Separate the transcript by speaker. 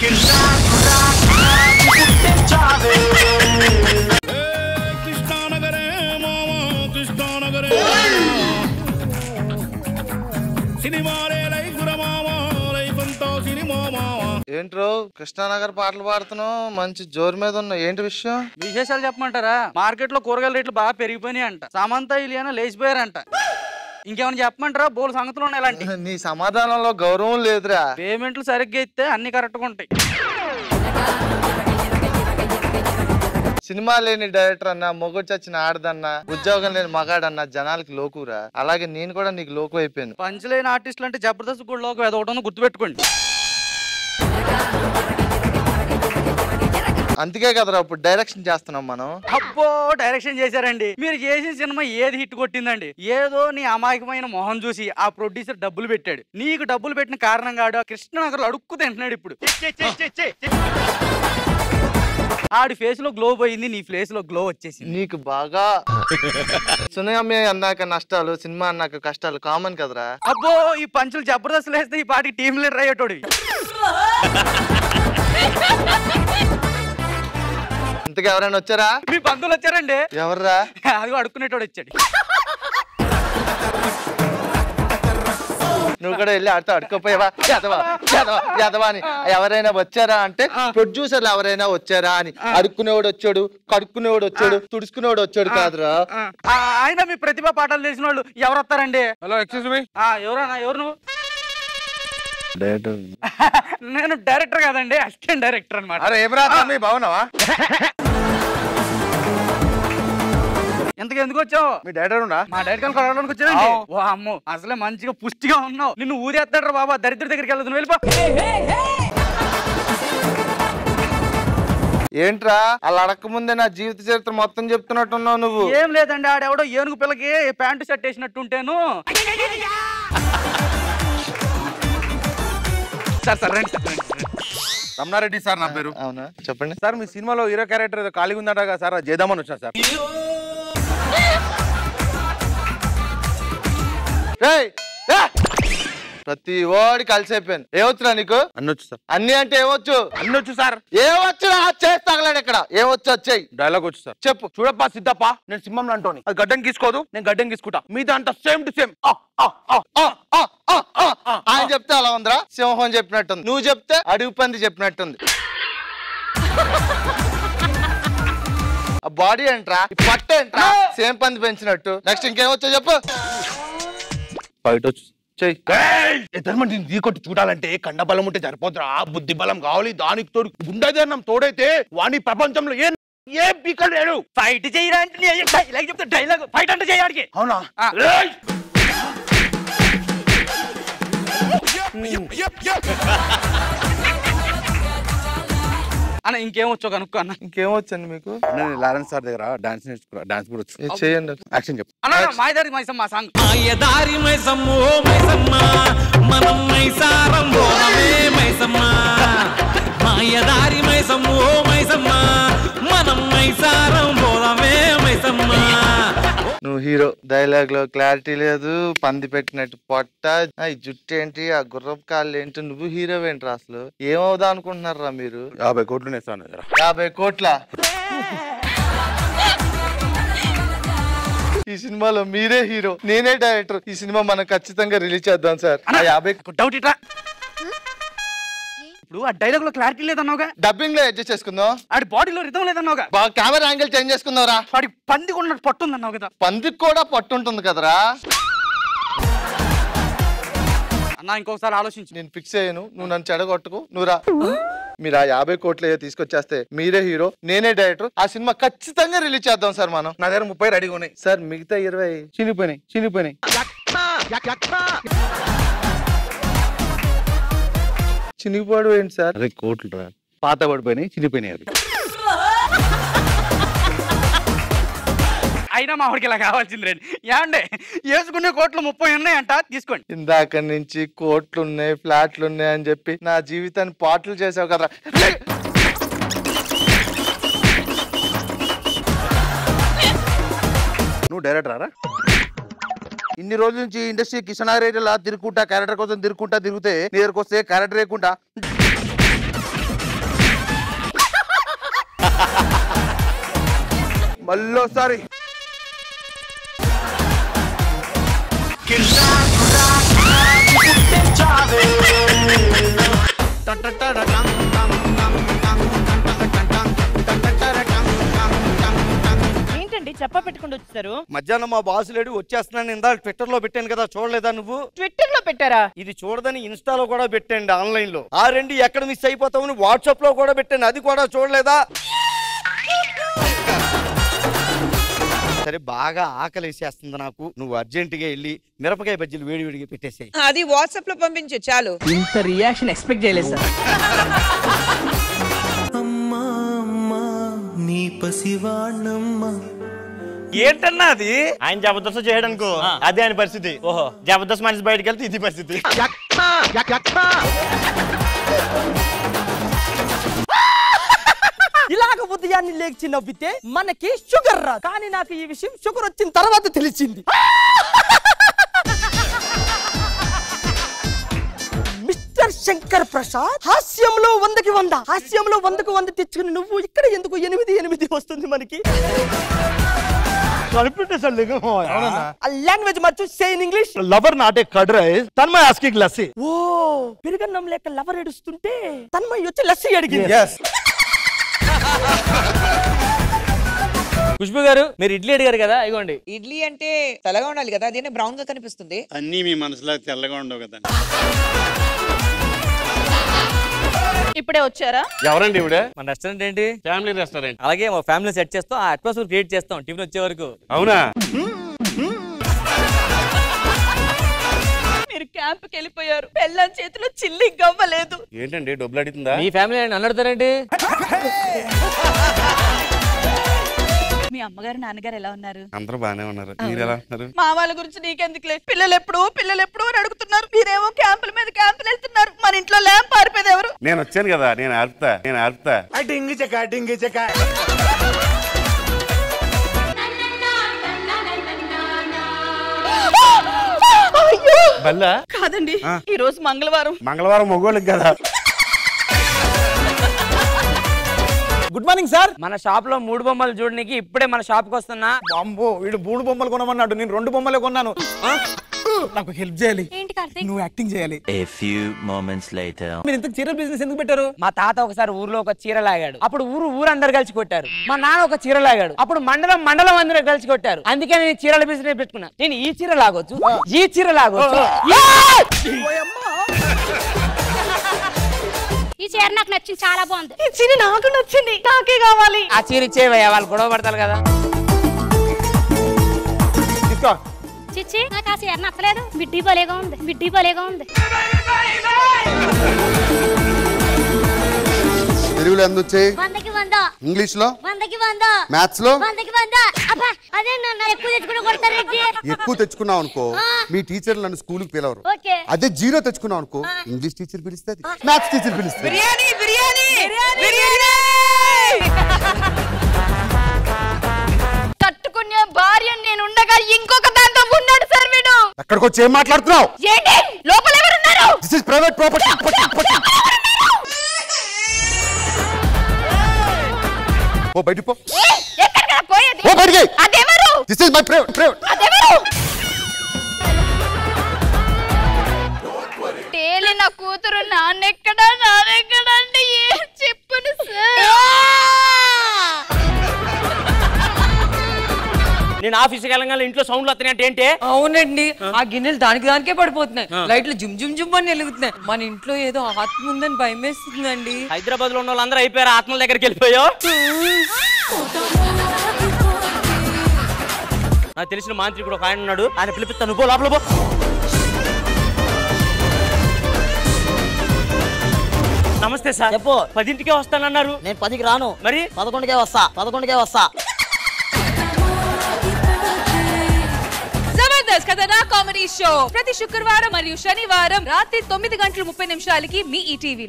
Speaker 1: ఏంట్రో కృష్ణానగర్ పాటలు పాడుతున్నావు, మంచి జోరు మీద ఉన్నావు, ఏంటి విషయం?
Speaker 2: విశేషాలు చెప్పమంటారా? మార్కెట్ లో కూరగాయల రేట్లు బాగా పెరిగిపోయినాయి అంట, సమంత ఇలియానా లేచిపోయారంట. ఇంకేమైనా చెప్పమంటారా? బోల్ సంగతులు ఉన్నాయి ఇలాంటి.
Speaker 1: నీ సమాధానంలో గౌరవం లేదురా.
Speaker 2: పేమెంట్లు సరిగ్గా ఇస్తే అన్ని కరెక్ట్ గా ఉంటాయి.
Speaker 1: సినిమా లేని డైరెక్టర్ అన్నా, మొగుడు చచ్చిన ఆడదన్నా, ఉద్యోగం లేని మగాడన్నా జనాలకి లోకురా. అలాగే నేను కూడా నీకు లోకు అయిపోయాను.
Speaker 2: పంచలేని ఆర్టిస్టులు అంటే జబర్దస్త్ కూడా లోకం ఏదో ఒకటి గుర్తుపెట్టుకోండి.
Speaker 1: అందుకే కదరా ఇప్పుడు డైరెక్షన్ చేస్తున్నాం మనం.
Speaker 2: అబ్బో డైరెక్షన్ చేశారండి. మీరు చేసిన సినిమా ఏది హిట్ కొట్టిందండి? ఏదో నీ అమాయకమైన మొహం చూసి ఆ ప్రొడ్యూసర్ డబ్బులు పెట్టాడు. నీకు డబ్బులు పెట్టిన కారణం కాడు కృష్ణనగర్ అడుక్కు తింటున్నాడు ఇప్పుడు. ఆడి ఫేస్ లో గ్లో పోయింది, నీ ఫేస్ లో గ్లో వచ్చేసింది.
Speaker 1: నీకు బాగా సునామీ అన్నాక నష్టాలు, సినిమా అన్నాక కష్టాలు కామన్ కదరా.
Speaker 2: అబ్బో ఈ పంచులు జబర్దస్త్ వేస్తే ఈ పాటికి టీమ్ లీడర్ అయ్యేటోడు.
Speaker 1: ఇంతకు ఎవరైనా వచ్చారా?
Speaker 2: మీ బంధువులు వచ్చారండి.
Speaker 1: ఎవర్రా?
Speaker 2: అది అడుక్కునేటోడు వచ్చాడు.
Speaker 1: నువ్వు కూడా వెళ్ళి ఆడితో అడుకోపోయావా యాదవా అని. ఎవరైనా వచ్చారా అంటే ప్రొడ్యూసర్లు ఎవరైనా వచ్చారా అని. అడుక్కునేవాడు వచ్చాడు, కడుక్కునేవాడు వచ్చాడు, తుడుచుకునేవాడు వచ్చాడు కాదురా.
Speaker 2: ఆయన మీ ప్రతిభా పాఠాలు తెలిసిన వాళ్ళు ఎవరు వస్తారండి?
Speaker 3: Hello excuse me.
Speaker 2: ఎవరన్నా? ఎవరు నువ్వు?
Speaker 1: డైరెక్టర్.
Speaker 2: నేను డైరెక్టర్ కాదండి, అసిస్టెంట్ డైరెక్టర్ అనమాట.
Speaker 3: అరే ఏమరా బాగున్నావా?
Speaker 2: ఎందుకు వచ్చావు?
Speaker 3: మీ డైరెక్టర్ ఉన్నా?
Speaker 2: మా డైరెక్టర్ కొడడానికి వచ్చానండి. ఓ అమ్మో అసలే మంచిగా పుష్టిగా ఉన్నావు. నిన్ను ఊరేస్తాడు బాబా, దరిద్ర దగ్గరికి వెళ్ళదు, వెళ్ళిపో.
Speaker 1: ఏంట్రా అలా అడక్క ముందే నా జీవిత చరిత్ర మొత్తం చెప్తున్నట్టున్నావు నువ్వు.
Speaker 2: ఏం లేదండి, ఆడెవడో ఏనుగు పిల్లకి ప్యాంటు షర్ట్ వేసినట్టుంటేను. సార్
Speaker 3: రమణారెడ్డి సార్ నా పేరు.
Speaker 1: అవునా, చెప్పండి
Speaker 3: సార్. మీ సినిమాలో హీరో క్యారెక్టర్ ఏదో ఖాళీగా ఉందట కదా సార్, చేద్దామని వచ్చా సార్.
Speaker 1: ప్రతి ఓడి కలిసి అయిపోయాను. ఏమొచ్చురా నీకు?
Speaker 3: అన్నొచ్చు సార్.
Speaker 1: అన్ని అంటే ఏమొచ్చు?
Speaker 3: అన్నొచ్చు సార్.
Speaker 1: ఏమొచ్చు? చేసి తగలాడు ఇక్కడ. ఏమొచ్చు? వచ్చాయి
Speaker 3: డైలాగ్ వచ్చు సార్.
Speaker 1: చెప్పు.
Speaker 3: చూడప్పా సిద్ధప్ప, నేను సింహంలో అంటోని. అది గడ్డం గీసుకోదు, నేను గడ్డం గీసుకుంటా. మీద అంట సేమ్ టు సేమ్.
Speaker 1: ఆయన చెప్తే అలా ఉందిరా, సింహం చెప్పినట్టుంది. నువ్వు చెప్తే అడుగు పంది చెప్పినట్టుంది. ఆ బాడీ ఏంట్రా, పట్ట ఏంట్రా, సేమ్ పంది పెంచినట్టు. నెక్స్ట్ ఇంకేమొచ్చో చెప్పు.
Speaker 3: బయట వచ్చు ధర్మం కొట్టి చూడాలంటే కండ బలం ఉంటే సరిపోతురా, బుద్ధి బలం కావాలి. దానికి తోడు గుండెదనం తోడైతే వాణి ప్రపంచంలో ఏ పీకలు లేడు.
Speaker 2: ఫైట్ చేయరా అంటే డైలాగ్ చెప్తే డైలాగ్ ఫైట్ అంటే చేయడానికి.
Speaker 3: అవునా?
Speaker 2: అన్న ఇంకేమొచ్చో కనుక్కో అన్న.
Speaker 1: ఇంకేమొచ్చండి మీకు?
Speaker 3: నేను లారెన్స్ సార్ దగ్గర డాన్స్ నేర్చుకున్నా. డాన్స్ కూడా వచ్చు.
Speaker 1: చేయండి.
Speaker 3: యాక్షన్ చెప్పు
Speaker 2: అన్న. మాయదారి మైసమ్మ సాంగ్.
Speaker 4: మాయదారి మైసమ్మ ఓ మైసమ్మ మనం మైసారం బోనమే మైసమ్మ. మాయదారి మైసమ్మ ఓ మైసమ్మ మనం మైసారం బోనమే మైసమ్మ.
Speaker 1: నువ్వు హీరో. డైలాగ్ లో క్లారిటీ లేదు, పంది పెట్టినట్టు పొట్ట, ఈ జుట్టు ఏంటి, ఆ గుర్రపు కాళ్ళు ఏంటి, నువ్వు హీరో ఏంట్రా? అసలు ఏమవుదా అనుకుంటున్నారా మీరు?
Speaker 3: 50 కోట్లు నేస్తాను.
Speaker 1: 50 కోట్ల? ఈ సినిమాలో మీరే హీరో, నేనే డైరెక్టర్. ఈ సినిమా మనం ఖచ్చితంగా రిలీజ్ చేద్దాం సార్. 50
Speaker 2: డౌట్ ఇట్లా. ఇప్పుడు ఆ డైలాగ్ లో క్లారిటీ లేదన్నావుగా,
Speaker 1: డబ్బింగ్ లో అడ్జస్ట్ చేసుకుందాం.
Speaker 2: ఆడి బాడీలో రిధం లేదన్నావుగా,
Speaker 1: బాగా కెమెరా యాంగిల్ చేంజ్ చేసుకుందాంరా.
Speaker 2: వాడి పంది కూడా పట్టు ఉందన్నావు కదా.
Speaker 1: పందికి కూడా పట్టు ఉంటుంది కదరా
Speaker 2: అన్న. ఇంకొకసారి ఆలోచించు.
Speaker 1: నేను ఫిక్స్ అయ్యాను, నువ్వు నన్ను చెడగొట్టుకు. నువ్వు రా. మీరు ఆ 50 కోట్లు తీసుకొచ్చేస్తే మీరే హీరో, నేనే డైరెక్టర్. ఆ సినిమా ఖచ్చితంగా రిలీజ్ చేద్దాం సార్ మనం.
Speaker 3: నా దగ్గర 30 రెడీగా ఉన్నాయి
Speaker 1: సార్. మిగతా 20
Speaker 3: చినిపోయినాయి.
Speaker 1: చినిగిపోవడం ఏంటి సార్?
Speaker 3: అదే కోట్లు రా, పాత పడిపోయినాయి, చినిపోయినాయి. అది
Speaker 2: అయినా మా వాడికి ఇలా కావాల్సింది రండి. ఏమండే వేసుకునే కోట్లు 30 ఉన్నాయంట, తీసుకోండి.
Speaker 1: ఇందాక నుంచి కోట్లు ఉన్నాయి, ఫ్లాట్లు ఉన్నాయి అని చెప్పి నా జీవితాన్ని పాటలు చేసావు కదా.
Speaker 3: నువ్వు డైరెక్టర్ రా. ఇన్ని రోజుల నుంచి ఇండస్ట్రీ కిషనారెడ్డిలా తిరుగుకుంటా, క్యారెక్టర్ కోసం తిరుగుతే నీ దగ్గరకు వస్తే క్యారెక్టర్ లేకుండా మళ్ళోసారి
Speaker 5: ఏంటండి చెప్ప పెట్టుకుంటూ వచ్చారు?
Speaker 2: మధ్యాహ్నం మా బాసు లేడు వచ్చేస్తున్నాను ఇందా ట్విట్టర్ లో పెట్టాను కదా చూడలేదా నువ్వు?
Speaker 5: ట్విట్టర్ లో పెట్టారా?
Speaker 2: ఇది చూడదని ఇన్స్టాలో కూడా పెట్టండి ఆన్లైన్ లో. ఆ రెండు ఎక్కడ మిస్ అయిపోతామని వాట్సాప్ లో కూడా పెట్టండి అది కూడా చూడలేదా? సరే బాగా ఆకలేసేస్తుంది నాకు, నువ్వు అర్జెంటుగా వెళ్ళి మిరపకాయ బజ్జీలు వేడివేడిగా పెట్టేసేయి.
Speaker 6: అది వాట్సాప్ లో పంపించు చాలు.
Speaker 5: ఇంత రియాక్షన్ ఎక్స్పెక్ట్ చేయలేదు సార్.
Speaker 4: అమ్మా అమ్మా నీ పసివాణమ్మా.
Speaker 2: ఏంటన్నా అది? ఆయన జబర్దస్త్ చేయడానికో అదే ఆయన పరిస్థితి. ఓహో జబర్దస్త్ మనిషి బయటకు వెళ్తే ఇది పరిస్థితి.
Speaker 5: ఇలాగ ఉదయాన్ని లేచి నవ్వితే మనకి షుగర్ రాదు. కానీ నాకు ఈ విషయం షుగర్ వచ్చిన తర్వాత తెలిసింది. మిస్టర్ శంకర్ ప్రసాద్ హాస్యంలో 100కి 100, హాస్యంలో 100కు 100 తెచ్చుకుని నువ్వు ఇక్కడ ఎందుకు 8 వస్తుంది మనకి? లాంగ్వేజ్ మర్చు, say in English.
Speaker 3: Lover not a curd rice, Tanmay asking lassi.
Speaker 5: ఓ పెరుగన్నం లేక లవర్ ఏడుస్తుంటే తన్మయ్ వచ్చి లస్సీ అడిగింది.
Speaker 7: ఖుష్బు గారు మీరు ఇడ్లీ అడిగారు కదా, ఇగోండి.
Speaker 6: ఇడ్లీ అంటే తెల్లగా ఉండాలి కదా, అదేనే బ్రౌన్ గా కనిపిస్తుంది.
Speaker 8: అన్ని మీ మనసులో తెల్లగా ఉండవు కదా.
Speaker 6: ఇప్పుడే వచ్చారా?
Speaker 7: ఎవరండి ఇవిడే? మన రెస్టారెంట్ ఏంటి? Family restaurant. అలాగే మా ఫ్యామిలీ సెట్ చేస్తాం, ఆ అట్మాస్ఫియర్ క్రియేట్ చేస్తాం టిఫిన్ వచ్చే వరకు.
Speaker 3: అవునా?
Speaker 6: మీరు క్యాంప్ కి వెళ్ళిపోయారు, పెళ్ళాం చేతిలో చిల్లి గవ్వలేదు.
Speaker 3: ఏంటండి డబ్బులు అడుగుతుందా?
Speaker 7: మీ ఫ్యామిలీ నన్ను అడుగుతారేంటి?
Speaker 6: మీ అమ్మగారు నాన్నగారు ఎలా ఉన్నారు?
Speaker 3: అందరూ బానే ఉన్నారు. మీరు ఎలా ఉన్నారు?
Speaker 6: మా వాళ్ళ గురించి నీకెందుకులే, పిల్లలు ఎప్పుడు అని అడుగుతున్నారు. మీరేమో క్యాంపుల మీద క్యాంపులు వెళ్తున్నారు, మన ఇంట్లో ల్యాంప్ పారిపోయేది ఎవరు?
Speaker 3: నేను వచ్చాను కదా, నేను ఆర్పుతా. బల్లా
Speaker 6: కాదండి, ఈ రోజు మంగళవారం
Speaker 3: మొగోళ్ళకి కదా.
Speaker 7: Good morning sir. మన షాప్ లో 3 బొమ్మలు చూడడానికి ఇప్పుడే మన షాప్ కి వస్తున్నా.
Speaker 3: అమ్మో వీడు 3 బొమ్మలు కొనమన్నాడు, నేను 2 బొమ్మలే కొన్నాను. నాకు హెల్ప్ చేయాలి. నువ్వు యాక్టింగ్ చేయాలి.
Speaker 4: A few moments later.
Speaker 3: మీరు ఇంత చీరల బిజినెస్ ఎందుకు పెట్టారు?
Speaker 7: మా తాత ఒకసారి ఊర్లో ఒక చీర లాగాడు, అప్పుడు ఊరు అందరు కలిసి కొట్టారు. మా నాన్న ఒక చీర లాగాడు, అప్పుడు మండలం అందరూ కలిసి కొట్టారు. అందుకే నేను చీరల బిజినెస్ పెట్టుకున్నా. నేను ఈ చీర లాగొచ్చు, ఈ చీర లాగొచ్చు.
Speaker 9: ఈ చీర నాకు నచ్చింది, చాలా బాగుంది.
Speaker 6: ఈ చీర నాకు నచ్చింది, నాకే కావాలి.
Speaker 7: ఆ చీర ఇచ్చేవయ్యా, వాళ్ళు గొడవ పడతారు కదా.
Speaker 3: తీసుకో.
Speaker 9: చిచ్చి నాకు ఆ చీర నచ్చలేదు. బిడ్డి భలేగా ఉంది.
Speaker 10: తెలుగులో ఎంత వచ్చాయి?
Speaker 9: 100కి 100.
Speaker 10: ఇంగ్లీష్ లో
Speaker 9: 100కి 100.
Speaker 10: మ్యాథ్స్ లో
Speaker 9: 100కి 100. అబ్బా అదే నన్ను ఎక్కువ తెచ్చుకుని కొడతారేంటి?
Speaker 10: ఎక్కువ తెచ్చుకున్నావు అనుకో మీ టీచర్ నన్ను స్కూల్ కి పిలవరు.
Speaker 9: ఓకే.
Speaker 10: అదే 0 తెచ్చుకున్నావు అనుకో ఇంగ్లీష్ టీచర్ పిలుస్తుంది, మ్యాథ్స్ టీచర్ పిలుస్తుంది.
Speaker 6: బిర్యానీ కట్టుకునే భార్య నేను ఉండగా ఇంకొక దాంతో ఉన్నాడు సార్ వీడు.
Speaker 10: అక్కడికి వచ్చి ఏం మాట్లాడుతున్నావు?
Speaker 6: ఏంటి లోపల ఎవరున్నారు?
Speaker 10: This is private property. ఓ బయటికి పో.
Speaker 6: ఎక్కడికి పోయేది?
Speaker 10: ఓ బయటికి.
Speaker 6: అదెవరు?
Speaker 10: This is my private.
Speaker 6: అదెవరు? తేలి నా కూతురు నాన్నెక్కడా అంటే ఏం చెప్పును సార్.
Speaker 7: నేను ఆఫీస్కి వెళ్ళగానే ఇంట్లో సౌండ్లు వస్తున్నాయంటే ఏంటి?
Speaker 5: అవునండి, ఆ గిన్నెలు దానికే పడిపోతున్నాయి, లైట్లు జుమ్ అని వెలుగుతున్నాయి. మన ఇంట్లో ఏదో ఆత్మ ఉందని భయం వేస్తుందండి.
Speaker 7: హైదరాబాద్ లో ఉన్న వాళ్ళందరూ అయిపోయారు, ఆత్మల దగ్గరికి వెళ్ళిపోయా. నాకు తెలిసిన మాంత్రికుడు ఒక ఆయన ఉన్నాడు, ఆయన పిలిపిస్తాను, పో లోపల పో. నమస్తే సార్. చెప్పు. 10ంటికే వస్తానన్నారు.
Speaker 5: నేను 10కి రాను,
Speaker 7: మరి
Speaker 5: 11కే వస్తా.
Speaker 6: జబర్దస్త్ కథనా కామెడీ షో ప్రతి శుక్రవారం మరియు శనివారం రాత్రి 9:30 మీ ఈ టీవీలో.